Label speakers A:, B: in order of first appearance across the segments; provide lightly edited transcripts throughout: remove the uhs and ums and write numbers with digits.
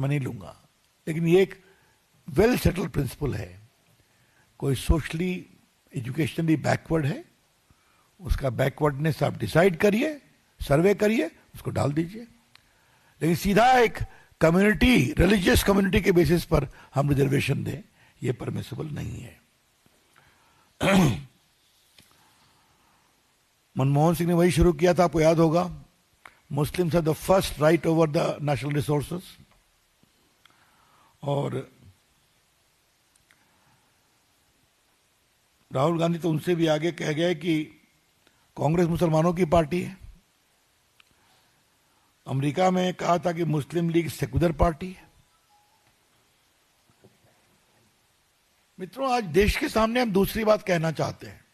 A: मैं नहीं लूंगा, लेकिन ये एक वेल सेटल्ड प्रिंसिपल है। कोई सोशली एजुकेशनली बैकवर्ड है, उसका बैकवर्डनेस आप डिसाइड करिए, सर्वे करिए, उसको डाल दीजिए। लेकिन सीधा एक कम्युनिटी, रिलीजियस कम्युनिटी के बेसिस पर हम रिजर्वेशन दें, ये परमिसिबल नहीं है। मनमोहन सिंह ने वही शुरू किया था, आपको याद होगा, Muslims have the first right over the national resources. और राहुल गांधी तो उनसे भी आगे कह गए कि कांग्रेस मुसलमानों की पार्टी है। अमेरिका में कहा था कि मुस्लिम लीग सेक्युलर पार्टी है। मित्रों, आज देश के सामने हम दूसरी बात कहना चाहते हैं,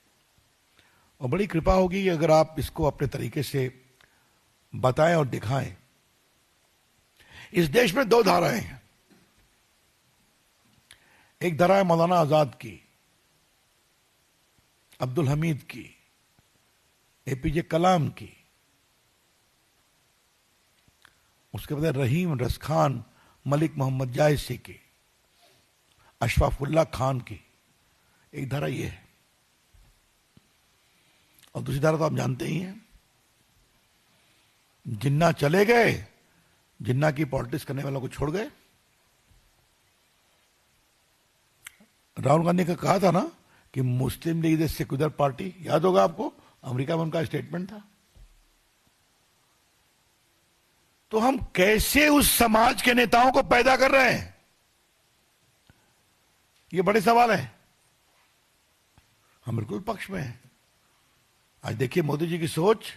A: और बड़ी कृपा होगी अगर आप इसको अपने तरीके से बताएं और दिखाएं। इस देश में दो धाराएं हैं। एक धारा है मौलाना आजाद की, अब्दुल हमीद की, एपीजे कलाम की, उसके बाद रहीम रस खान, मलिक मोहम्मद जायसी की, अशफाकुल्ला खान की। एक धारा ये है, और दूसरी धारा तो आप जानते ही हैं, जिन्ना चले गए, जिन्ना की पॉलिटिक्स करने वालों को छोड़ गए। राहुल गांधी का कहा था ना कि मुस्लिम लीग इज सेक्युलर पार्टी, याद होगा आपको, अमेरिका में उनका स्टेटमेंट था। तो हम कैसे उस समाज के नेताओं को पैदा कर रहे हैं, ये बड़े सवाल है। हम बिल्कुल पक्ष में हैं। आज देखिए मोदी जी की सोच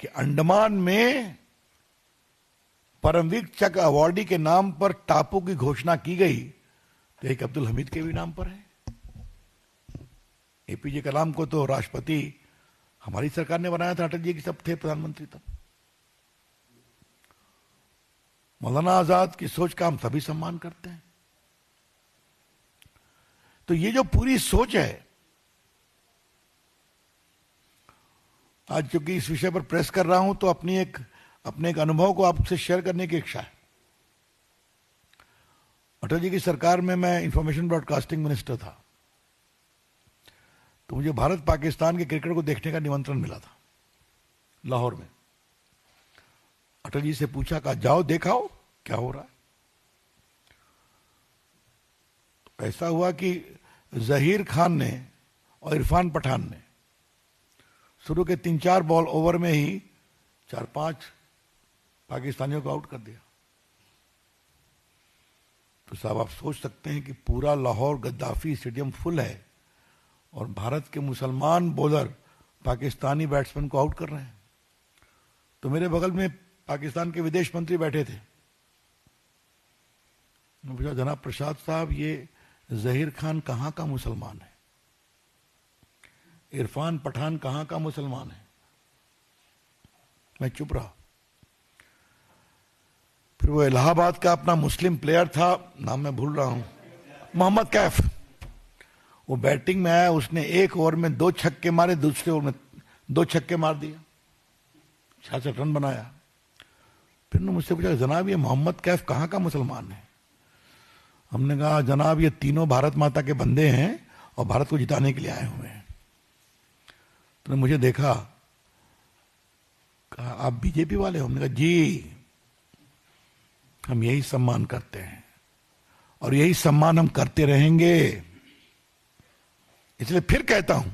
A: कि अंडमान में परमवीर चक्र अवार्डी के नाम पर टापू की घोषणा की गई, तो एक अब्दुल हमीद के भी नाम पर है। एपीजे कलाम को तो राष्ट्रपति हमारी सरकार ने बनाया था, अटल जी की सब थे प्रधानमंत्री तब। मौलाना आजाद की सोच का हम सभी सम्मान करते हैं। तो ये जो पूरी सोच है, आज चूंकि इस विषय पर प्रेस कर रहा हूं तो अपने एक अनुभव को आपसे शेयर करने की इच्छा है। अटल जी की सरकार में मैं इंफॉर्मेशन ब्रॉडकास्टिंग मिनिस्टर था, तो मुझे भारत पाकिस्तान के क्रिकेट को देखने का निमंत्रण मिला था लाहौर में। अटल जी से पूछा, कहा जाओ देखाओ क्या हो रहा है। तो ऐसा हुआ कि जहीर खान ने और इरफान पठान ने शुरू के 3-4 बॉल ओवर में ही 4-5 पाकिस्तानियों को आउट कर दिया। तो साहब आप सोच सकते हैं कि पूरा लाहौर गद्दाफी स्टेडियम फुल है और भारत के मुसलमान बॉलर पाकिस्तानी बैट्समैन को आउट कर रहे हैं। तो मेरे बगल में पाकिस्तान के विदेश मंत्री बैठे थे। मैं पूछा, जनाब प्रसाद साहब, ये जहीर खान कहां का मुसलमान है, इरफान पठान कहां का मुसलमान है? मैं चुप रहा। फिर वो इलाहाबाद का अपना मुस्लिम प्लेयर था, नाम मैं भूल रहा हूं, मोहम्मद कैफ, वो बैटिंग में आया, उसने एक ओवर में 2 छक्के मारे, दूसरे ओवर में 2 छक्के मार दिया, 66 रन बनाया। फिर ने मुझसे पूछा, जनाब ये मोहम्मद कैफ कहां का मुसलमान है? हमने कहा, जनाब ये तीनों भारत माता के बंदे हैं और भारत को जिताने के लिए आए हुए हैं। तो मुझे देखा, कहा आप बीजेपी वाले हो? हमने कहा जी, हम यही सम्मान करते हैं और यही सम्मान हम करते रहेंगे। इसलिए फिर कहता हूं,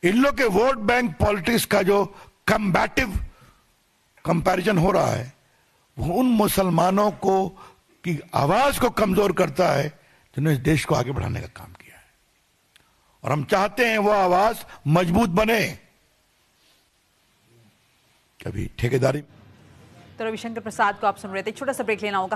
A: इन लोग के वोट बैंक पॉलिटिक्स का जो कम्बैटिव कंपैरिजन हो रहा है, वो उन मुसलमानों को की आवाज को कमजोर करता है जिन्होंने इस देश को आगे बढ़ाने का काम किया है। और हम चाहते हैं वो आवाज मजबूत बने। कभी ठेकेदारी।
B: तो रविशंकर प्रसाद को आप सुन रहे थे। छोटा सा ब्रेक लेना होगा।